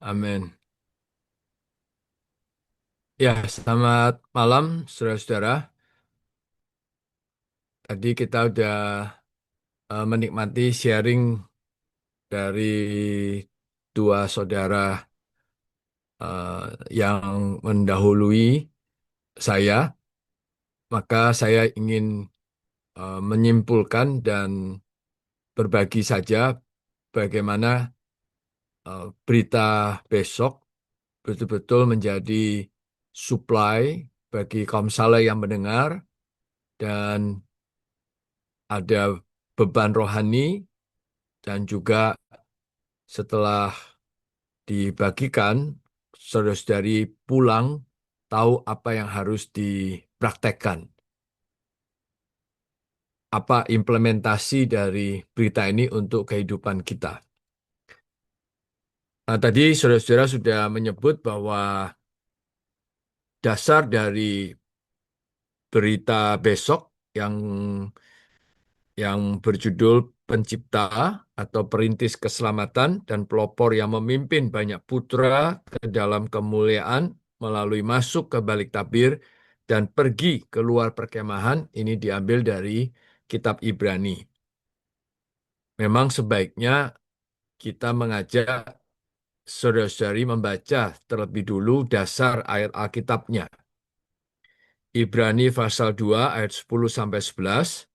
Amin. Ya, selamat malam, saudara-saudara. Tadi kita udah menikmati sharing dari dua saudara yang mendahului saya. Maka saya ingin menyimpulkan dan berbagi saja bagaimana berita besok betul-betul menjadi supply bagi kaum saleh yang mendengar dan ada beban rohani dan juga setelah dibagikan, saudara-saudari pulang tahu apa yang harus dipraktekkan. Apa implementasi dari berita ini untuk kehidupan kita. Nah, tadi saudara-saudara sudah menyebut bahwa dasar dari berita besok yang berjudul Pencipta atau Perintis Keselamatan dan Pelopor yang memimpin banyak putra ke dalam kemuliaan melalui masuk ke balik tabir dan pergi keluar perkemahan, ini diambil dari kitab Ibrani. Memang sebaiknya kita mengajak saudara-saudari membaca terlebih dulu dasar ayat Alkitabnya. Ibrani pasal 2 ayat 10 sampai 11,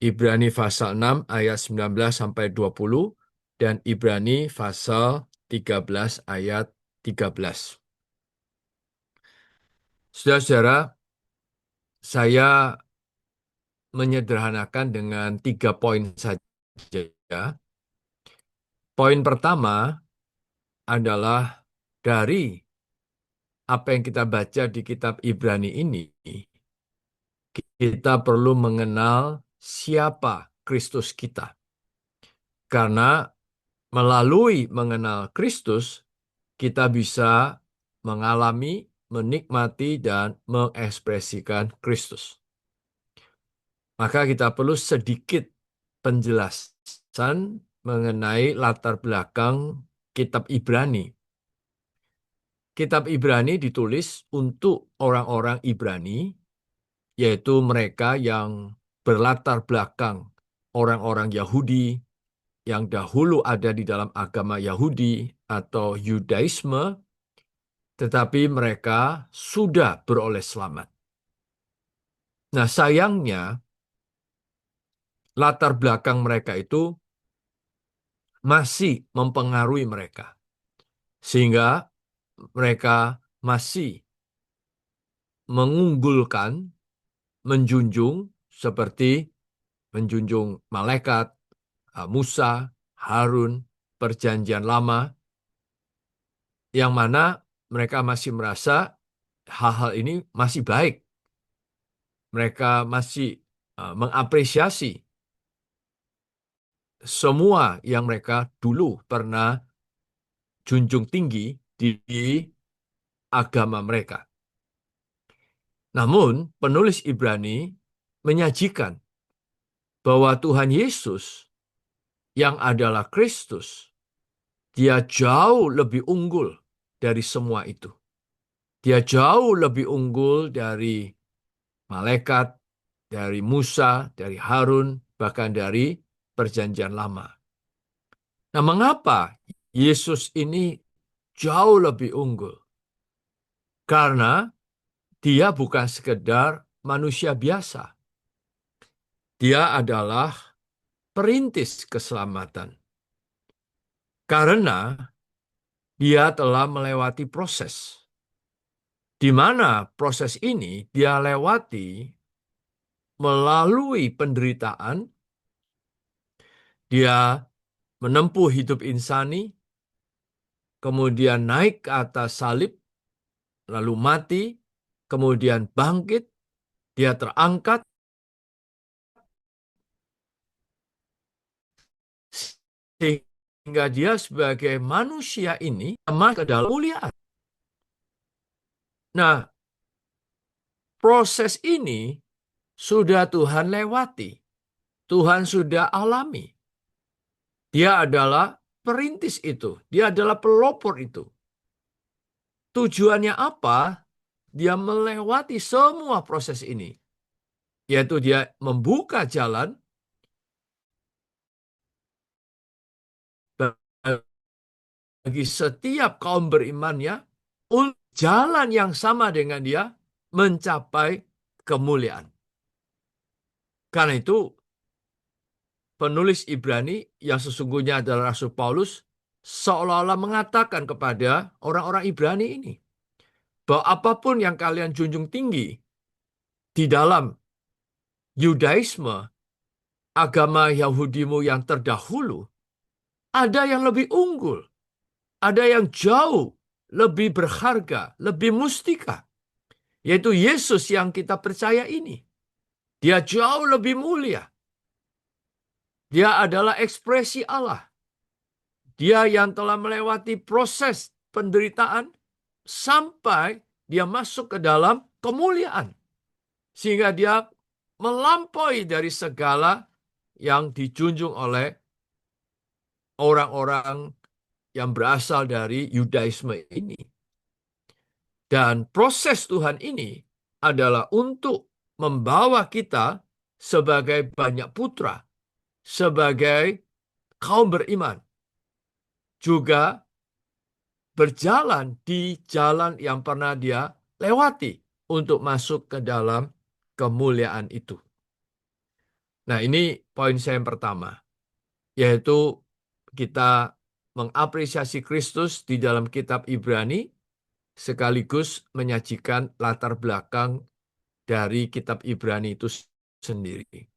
Ibrani pasal 6 ayat 19 sampai 20, dan Ibrani pasal 13 ayat 13. Saudara-saudara, saya menyederhanakan dengan 3 poin saja. Poin pertama adalah dari apa yang kita baca di kitab Ibrani ini, kita perlu mengenal siapa Kristus kita. Karena melalui mengenal Kristus, kita bisa mengalami, menikmati, dan mengekspresikan Kristus. Maka kita perlu sedikit penjelasan mengenai latar belakang kitab Ibrani. Kitab Ibrani ditulis untuk orang-orang Ibrani, yaitu mereka yang berlatar belakang orang-orang Yahudi yang dahulu ada di dalam agama Yahudi atau Yudaisme, tetapi mereka sudah beroleh selamat. Nah, sayangnya latar belakang mereka itu masih mempengaruhi mereka, sehingga mereka masih mengunggulkan, menjunjung seperti menjunjung malaikat, Musa, Harun, perjanjian lama, yang mana mereka masih merasa hal-hal ini masih baik. Mereka masih mengapresiasi semua yang mereka dulu pernah junjung tinggi di agama mereka. Namun, penulis Ibrani menyajikan bahwa Tuhan Yesus yang adalah Kristus, dia jauh lebih unggul dari semua itu. Dia jauh lebih unggul dari malaikat, dari Musa, dari Harun, bahkan dari perjanjian lama. Nah, mengapa Yesus ini jauh lebih unggul? Karena dia bukan sekedar manusia biasa. Dia adalah perintis keselamatan. Karena dia telah melewati proses. Di mana proses ini dia lewati melalui penderitaan, dia menempuh hidup insani, kemudian naik ke atas salib, lalu mati, kemudian bangkit, dia terangkat, sehingga dia sebagai manusia ini masuk ke dalam kemuliaan. Nah, proses ini sudah Tuhan lewati, Tuhan sudah alami. Dia adalah perintis itu, dia adalah pelopor itu. Tujuannya apa? Dia melewati semua proses ini, yaitu dia membuka jalan bagi setiap kaum berimannya untuk jalan yang sama dengan dia mencapai kemuliaan. Karena itu, penulis Ibrani yang sesungguhnya adalah Rasul Paulus seolah-olah mengatakan kepada orang-orang Ibrani ini bahwa apapun yang kalian junjung tinggi di dalam Yudaisme, agama Yahudimu yang terdahulu, ada yang lebih unggul, ada yang jauh lebih berharga, lebih mustika, yaitu Yesus yang kita percaya ini. Dia jauh lebih mulia. Dia adalah ekspresi Allah. Dia yang telah melewati proses penderitaan sampai dia masuk ke dalam kemuliaan. Sehingga dia melampaui dari segala yang dijunjung oleh orang-orang yang berasal dari Yudaisme ini. Dan proses Tuhan ini adalah untuk membawa kita sebagai banyak putra, sebagai kaum beriman, juga berjalan di jalan yang pernah dia lewati untuk masuk ke dalam kemuliaan itu. Nah, ini poin saya yang pertama, yaitu kita mengapresiasi Kristus di dalam kitab Ibrani, sekaligus menyajikan latar belakang dari kitab Ibrani itu sendiri.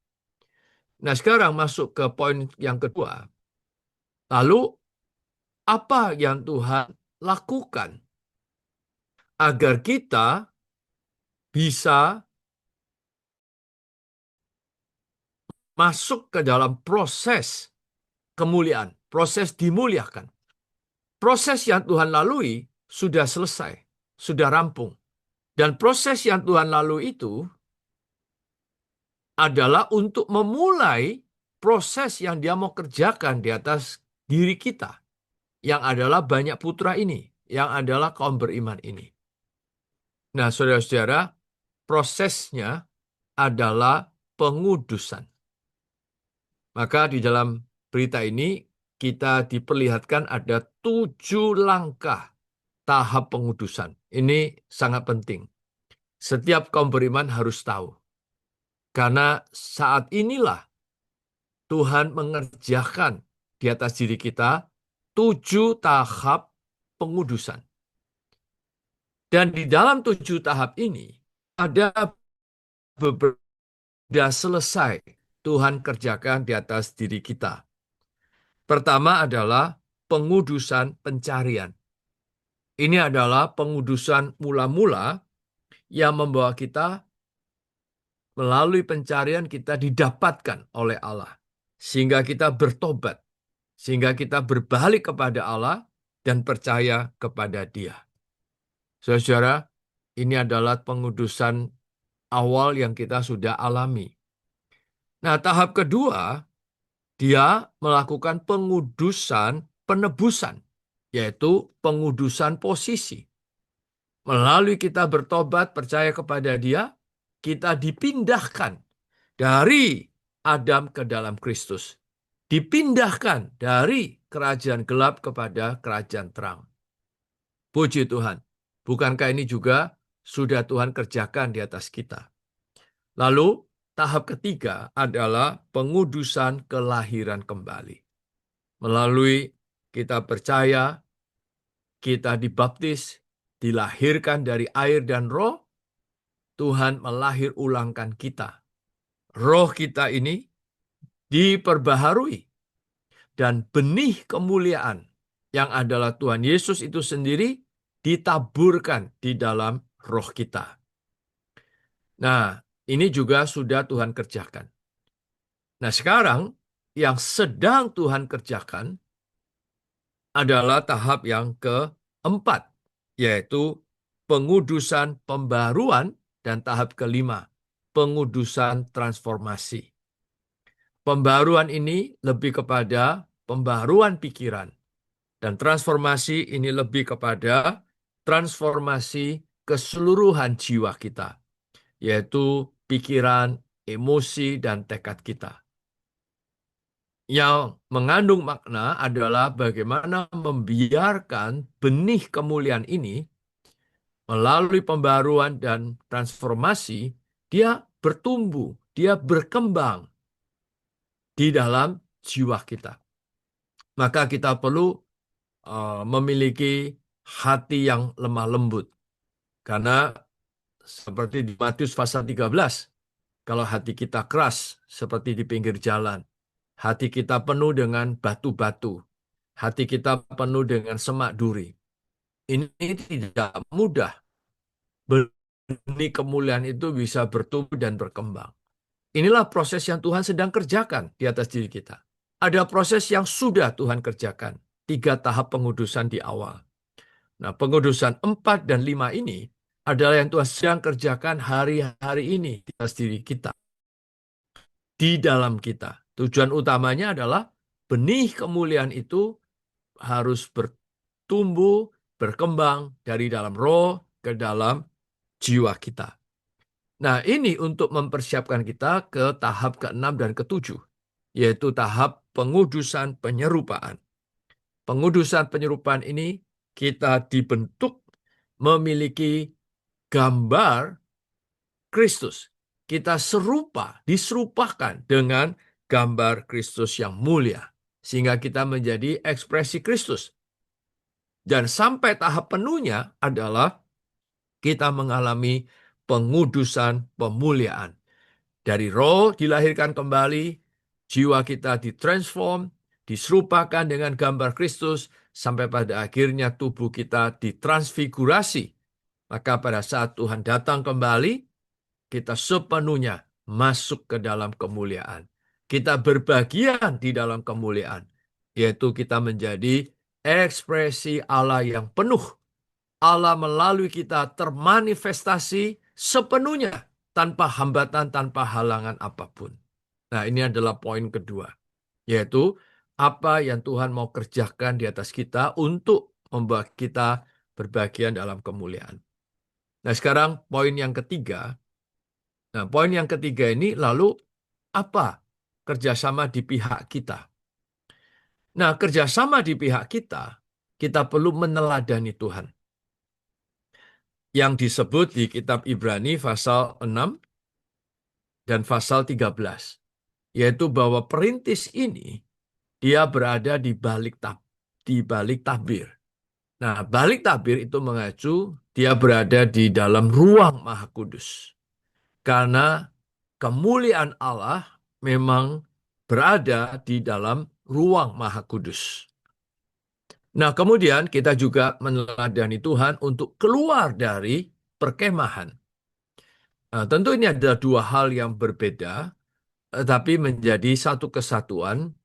Nah, sekarang masuk ke poin yang kedua. Lalu, apa yang Tuhan lakukan agar kita bisa masuk ke dalam proses kemuliaan, proses dimuliakan? Proses yang Tuhan lalui sudah selesai, sudah rampung. Dan proses yang Tuhan lalui itu adalah untuk memulai proses yang dia mau kerjakan di atas diri kita, yang adalah banyak putra ini, yang adalah kaum beriman ini. Nah, saudara-saudara, prosesnya adalah pengudusan. Maka di dalam berita ini kita diperlihatkan ada 7 langkah tahap pengudusan. Ini sangat penting. Setiap kaum beriman harus tahu. Karena saat inilah Tuhan mengerjakan di atas diri kita 7 tahap pengudusan. Dan di dalam 7 tahap ini ada beberapa sudah selesai Tuhan kerjakan di atas diri kita. Pertama adalah pengudusan pencarian. Ini adalah pengudusan mula-mula yang membawa kita melalui pencarian kita didapatkan oleh Allah. Sehingga kita bertobat. Sehingga kita berbalik kepada Allah dan percaya kepada Dia. Saudara, ini adalah pengudusan awal yang kita sudah alami. Nah, tahap kedua, dia melakukan pengudusan penebusan, yaitu pengudusan posisi. Melalui kita bertobat, percaya kepada Dia, kita dipindahkan dari Adam ke dalam Kristus. Dipindahkan dari kerajaan gelap kepada kerajaan terang. Puji Tuhan. Bukankah ini juga sudah Tuhan kerjakan di atas kita? Lalu, tahap ketiga adalah pengudusan kelahiran kembali. Melalui kita percaya, kita dibaptis, dilahirkan dari air dan roh, Tuhan melahir ulangkan kita. Roh kita ini diperbaharui. Dan benih kemuliaan yang adalah Tuhan Yesus itu sendiri ditaburkan di dalam roh kita. Nah, ini juga sudah Tuhan kerjakan. Nah, sekarang yang sedang Tuhan kerjakan adalah tahap yang keempat, yaitu pengudusan pembaruan, dan tahap kelima, pengudusan transformasi. Pembaruan ini lebih kepada pembaruan pikiran, dan transformasi ini lebih kepada transformasi keseluruhan jiwa kita, yaitu pikiran, emosi, dan tekad kita. Yang mengandung makna adalah bagaimana membiarkan benih kemuliaan ini melalui pembaruan dan transformasi, dia bertumbuh, dia berkembang di dalam jiwa kita. Maka kita perlu memiliki hati yang lemah lembut. Karena seperti di Matius pasal 13, kalau hati kita keras seperti di pinggir jalan, hati kita penuh dengan batu-batu, hati kita penuh dengan semak duri. Ini tidak mudah. Benih kemuliaan itu bisa bertumbuh dan berkembang. Inilah proses yang Tuhan sedang kerjakan di atas diri kita. Ada proses yang sudah Tuhan kerjakan. 3 tahap pengudusan di awal. Nah, pengudusan 4 dan 5 ini adalah yang Tuhan sedang kerjakan hari-hari ini di atas diri kita. Di dalam kita. Tujuan utamanya adalah benih kemuliaan itu harus bertumbuh, berkembang dari dalam roh ke dalam jiwa kita. Nah, ini untuk mempersiapkan kita ke tahap ke-6 dan ke-7, yaitu tahap pengudusan penyerupaan. Pengudusan penyerupaan ini kita dibentuk memiliki gambar Kristus. Kita diserupakan dengan gambar Kristus yang mulia. Sehingga kita menjadi ekspresi Kristus. Dan sampai tahap penuhnya adalah kita mengalami pengudusan pemuliaan. Dari roh dilahirkan kembali, jiwa kita ditransform, diserupakan dengan gambar Kristus, sampai pada akhirnya tubuh kita ditransfigurasi. Maka pada saat Tuhan datang kembali, kita sepenuhnya masuk ke dalam kemuliaan. Kita berbagian di dalam kemuliaan, yaitu kita menjadi ekspresi Allah yang penuh. Allah melalui kita termanifestasi sepenuhnya, tanpa hambatan, tanpa halangan apapun. Nah, ini adalah poin kedua, yaitu apa yang Tuhan mau kerjakan di atas kita untuk membuat kita berbagian dalam kemuliaan. Nah, sekarang poin yang ketiga. Nah, poin yang ketiga ini lalu apa kerjasama di pihak kita? Nah, kerjasama di pihak kita perlu meneladani Tuhan. Yang disebut di kitab Ibrani pasal 6 dan pasal 13. Yaitu bahwa perintis ini, dia berada di balik tabir. Nah, balik tabir itu mengacu dia berada di dalam ruang Maha Kudus. Karena kemuliaan Allah memang berada di dalam ruang Maha Kudus. Nah, kemudian kita juga meneladani Tuhan untuk keluar dari perkemahan. Nah, tentu ini ada 2 hal yang berbeda, tapi menjadi satu kesatuan,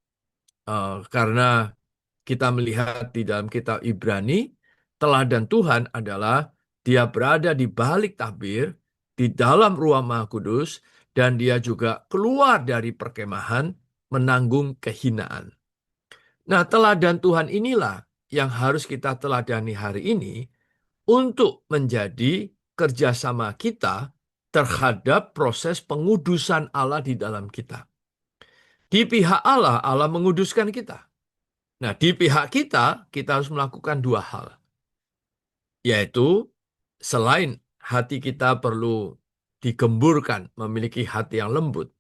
karena kita melihat di dalam kitab Ibrani, teladan Tuhan adalah dia berada di balik tabir, di dalam ruang Maha Kudus, dan dia juga keluar dari perkemahan menanggung kehinaan. Nah, teladan Tuhan inilah yang harus kita teladani hari ini untuk menjadi kerjasama kita terhadap proses pengudusan Allah di dalam kita. Di pihak Allah, Allah menguduskan kita. Nah, di pihak kita harus melakukan 2 hal. Yaitu, selain hati kita perlu digemburkan, memiliki hati yang lembut.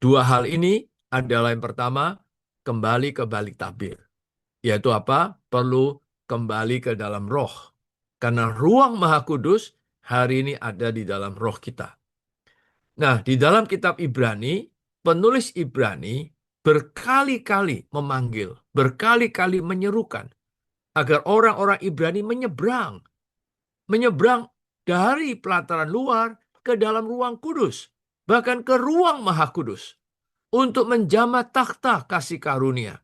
2 hal ini adalah yang pertama, kembali ke balik tabir. Yaitu apa? Perlu kembali ke dalam roh. Karena ruang Maha Kudus hari ini ada di dalam roh kita. Nah, di dalam kitab Ibrani, penulis Ibrani berkali-kali memanggil, berkali-kali menyerukan agar orang-orang Ibrani menyeberang dari pelataran luar ke dalam ruang kudus, bahkan ke ruang Maha Kudus, untuk menjamah takhta kasih karunia.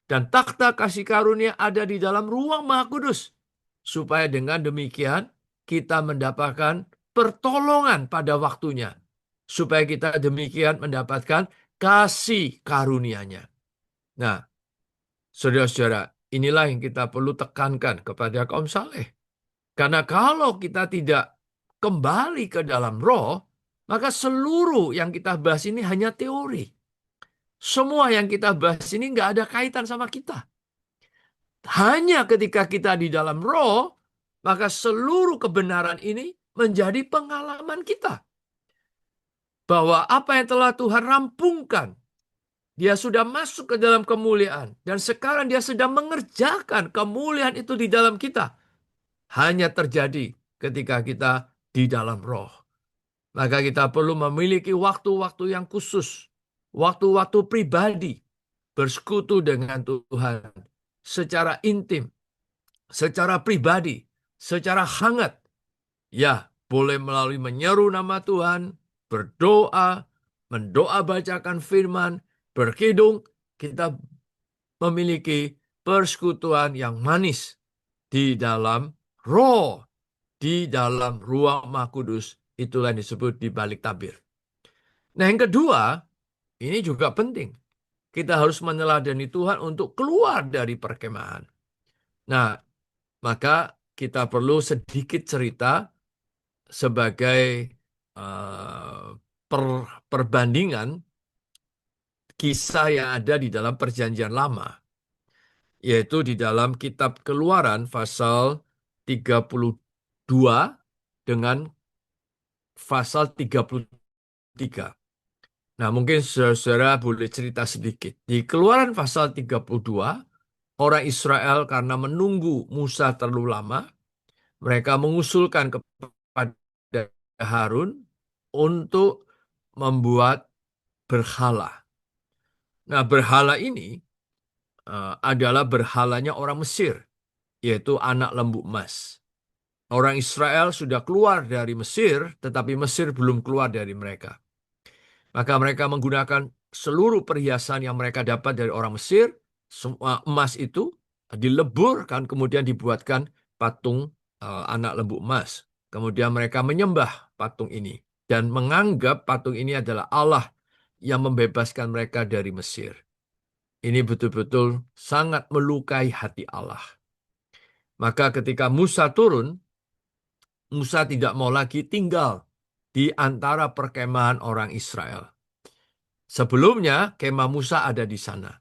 Dan takhta kasih karunia ada di dalam ruang Maha Kudus, supaya dengan demikian kita mendapatkan pertolongan pada waktunya, supaya kita demikian mendapatkan kasih karunia-Nya. Nah, saudara-saudara, inilah yang kita perlu tekankan kepada kaum saleh. Karena kalau kita tidak kembali ke dalam roh, maka seluruh yang kita bahas ini hanya teori. Semua yang kita bahas ini nggak ada kaitan sama kita. Hanya ketika kita di dalam roh, maka seluruh kebenaran ini menjadi pengalaman kita. Bahwa apa yang telah Tuhan rampungkan, dia sudah masuk ke dalam kemuliaan. Dan sekarang dia sedang mengerjakan kemuliaan itu di dalam kita. Hanya terjadi ketika kita di dalam roh. Maka kita perlu memiliki waktu-waktu yang khusus. Waktu-waktu pribadi. Bersekutu dengan Tuhan. Secara intim. Secara pribadi. Secara hangat. Ya, boleh melalui menyeru nama Tuhan. Berdoa. Mendoa bacakan firman. Berkidung. Kita memiliki persekutuan yang manis. Di dalam roh. Di dalam ruang Maha Kudus. Itulah yang disebut di balik tabir. Nah, yang kedua, ini juga penting. Kita harus meneladani Tuhan untuk keluar dari perkemahan. Nah, maka kita perlu sedikit cerita sebagai uh, perbandingan kisah yang ada di dalam Perjanjian Lama. Yaitu di dalam kitab Keluaran pasal 32 dengan pasal 33. Nah, mungkin saudara boleh cerita sedikit. Di Keluaran pasal 32, orang Israel karena menunggu Musa terlalu lama, mereka mengusulkan kepada Harun untuk membuat berhala. Nah, berhala ini adalah berhalanya orang Mesir, yaitu anak lembu emas. Orang Israel sudah keluar dari Mesir, tetapi Mesir belum keluar dari mereka. Maka mereka menggunakan seluruh perhiasan yang mereka dapat dari orang Mesir, semua emas itu dileburkan, kemudian dibuatkan patung anak lembu emas. Kemudian mereka menyembah patung ini dan menganggap patung ini adalah Allah yang membebaskan mereka dari Mesir. Ini betul-betul sangat melukai hati Allah. Maka ketika Musa turun, Musa tidak mau lagi tinggal di antara perkemahan orang Israel. Sebelumnya, kemah Musa ada di sana.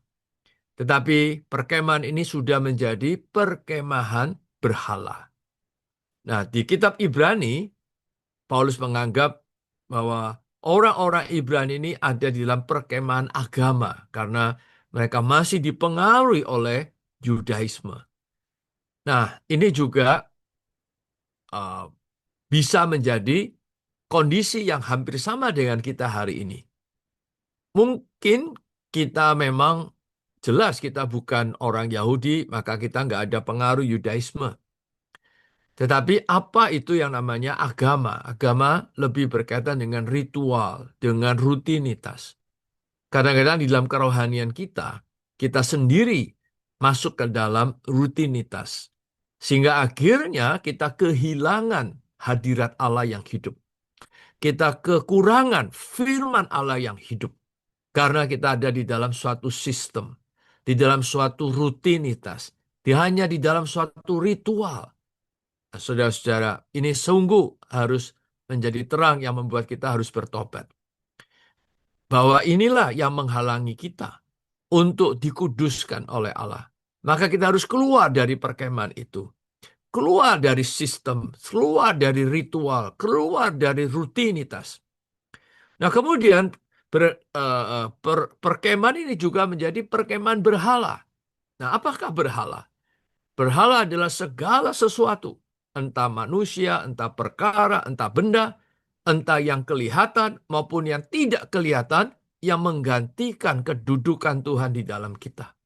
Tetapi perkemahan ini sudah menjadi perkemahan berhala. Nah, di kitab Ibrani, Paulus menganggap bahwa orang-orang Ibrani ini ada di dalam perkemahan agama karena mereka masih dipengaruhi oleh Yudaisme. Nah, ini juga uh, bisa menjadi kondisi yang hampir sama dengan kita hari ini. Mungkin kita memang jelas kita bukan orang Yahudi, maka kita nggak ada pengaruh Yudaisme. Tetapi apa itu yang namanya agama? Agama lebih berkaitan dengan ritual, dengan rutinitas. Kadang-kadang di dalam kerohanian kita, kita sendiri masuk ke dalam rutinitas. Sehingga akhirnya kita kehilangan hadirat Allah yang hidup. Kita kekurangan firman Allah yang hidup. Karena kita ada di dalam suatu sistem, di dalam suatu rutinitas, hanya di dalam suatu ritual. Nah, saudara-saudara, ini sungguh harus menjadi terang yang membuat kita harus bertobat. Bahwa inilah yang menghalangi kita untuk dikuduskan oleh Allah. Maka kita harus keluar dari perkemahan itu. Keluar dari sistem, keluar dari ritual, keluar dari rutinitas. Nah, kemudian perkemahan ini juga menjadi perkemahan berhala. Nah, apakah berhala? Berhala adalah segala sesuatu, entah manusia, entah perkara, entah benda, entah yang kelihatan maupun yang tidak kelihatan, yang menggantikan kedudukan Tuhan di dalam kita.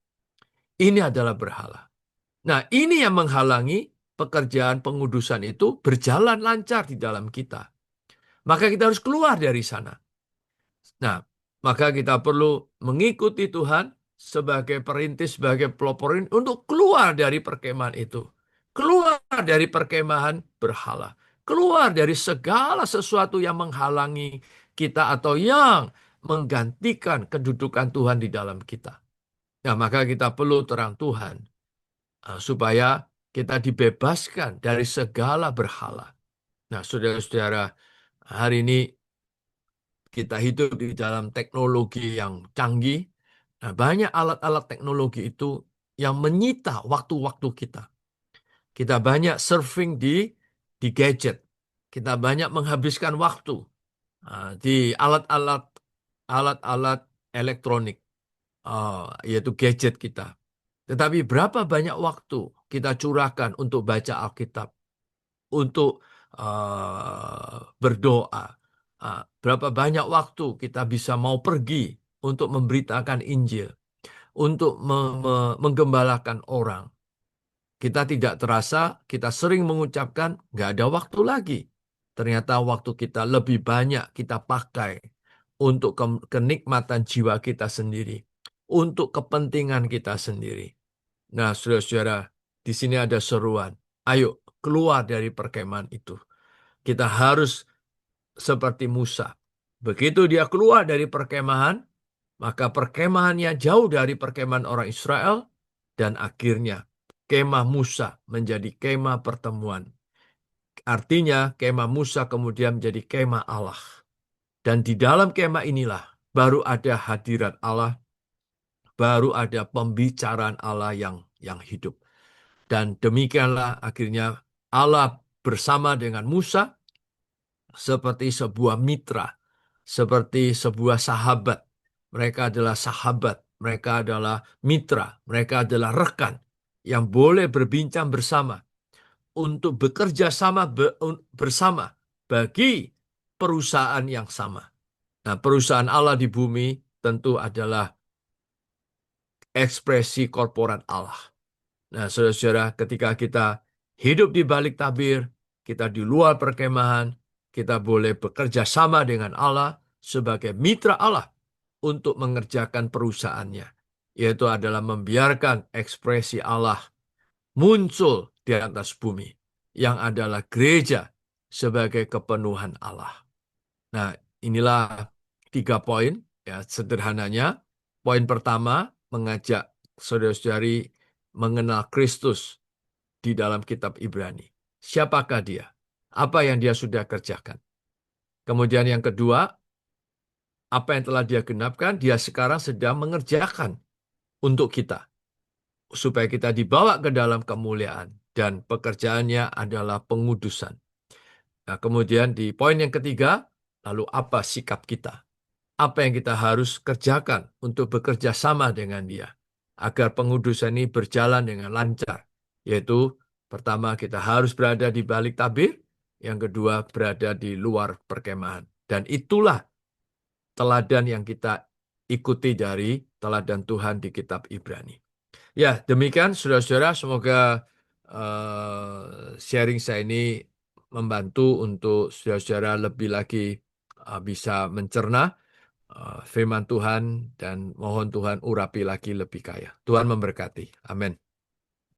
Ini adalah berhala. Nah, ini yang menghalangi pekerjaan pengudusan itu berjalan lancar di dalam kita. Maka kita harus keluar dari sana. Nah, maka kita perlu mengikuti Tuhan sebagai perintis, sebagai peloporin untuk keluar dari perkemahan itu. Keluar dari perkemahan berhala. Keluar dari segala sesuatu yang menghalangi kita atau yang menggantikan kedudukan Tuhan di dalam kita. Nah, maka kita perlu terang Tuhan supaya Kita dibebaskan dari segala berhala. Nah, saudara-saudara, hari ini kita hidup di dalam teknologi yang canggih. Nah, banyak alat-alat teknologi itu yang menyita waktu-waktu kita. Kita banyak surfing di gadget. Kita banyak menghabiskan waktu di alat-alat elektronik, yaitu gadget kita. Tetapi berapa banyak waktu kita curahkan untuk baca Alkitab, untuk berdoa? Berapa banyak waktu kita bisa mau pergi untuk memberitakan Injil, untuk menggembalakan orang? Kita tidak terasa, kita sering mengucapkan, nggak ada waktu lagi. Ternyata waktu kita lebih banyak kita pakai untuk kenikmatan jiwa kita sendiri, untuk kepentingan kita sendiri. Nah, saudara-saudara, di sini ada seruan. Ayo, keluar dari perkemahan itu. Kita harus seperti Musa. Begitu dia keluar dari perkemahan, maka perkemahannya jauh dari perkemahan orang Israel, dan akhirnya kemah Musa menjadi kemah pertemuan. Artinya kemah Musa kemudian menjadi kemah Allah. Dan di dalam kemah inilah baru ada hadirat Allah, baru ada pembicaraan Allah yang hidup. Dan demikianlah akhirnya Allah bersama dengan Musa seperti sebuah mitra, seperti sebuah sahabat. Mereka adalah sahabat, mereka adalah mitra, mereka adalah rekan yang boleh berbincang bersama untuk bekerja sama bersama bagi perusahaan yang sama. Nah, perusahaan Allah di bumi tentu adalah ekspresi korporat Allah. Nah, saudara-saudara, ketika kita hidup di balik tabir, kita di luar perkemahan, kita boleh bekerja sama dengan Allah sebagai mitra Allah untuk mengerjakan perusahaannya, yaitu adalah membiarkan ekspresi Allah muncul di atas bumi, yang adalah gereja sebagai kepenuhan Allah. Nah, inilah 3 poin, ya sederhananya. Poin pertama, mengajak saudara-saudari mengenal Kristus di dalam kitab Ibrani. Siapakah dia? Apa yang dia sudah kerjakan? Kemudian yang kedua, apa yang telah dia genapkan, dia sekarang sedang mengerjakan untuk kita. Supaya kita dibawa ke dalam kemuliaan. Dan pekerjaannya adalah pengudusan. Nah, kemudian di poin yang ketiga, lalu apa sikap kita? Apa yang kita harus kerjakan untuk bekerja sama dengan dia? Agar pengudusan ini berjalan dengan lancar. Yaitu, pertama kita harus berada di balik tabir, yang kedua berada di luar perkemahan. Dan itulah teladan yang kita ikuti dari teladan Tuhan di kitab Ibrani. Ya, demikian saudara-saudara, semoga sharing saya ini membantu untuk saudara-saudara lebih lagi bisa mencerna firman Tuhan, dan mohon Tuhan urapi lagi lebih kaya. Tuhan memberkati. Amin.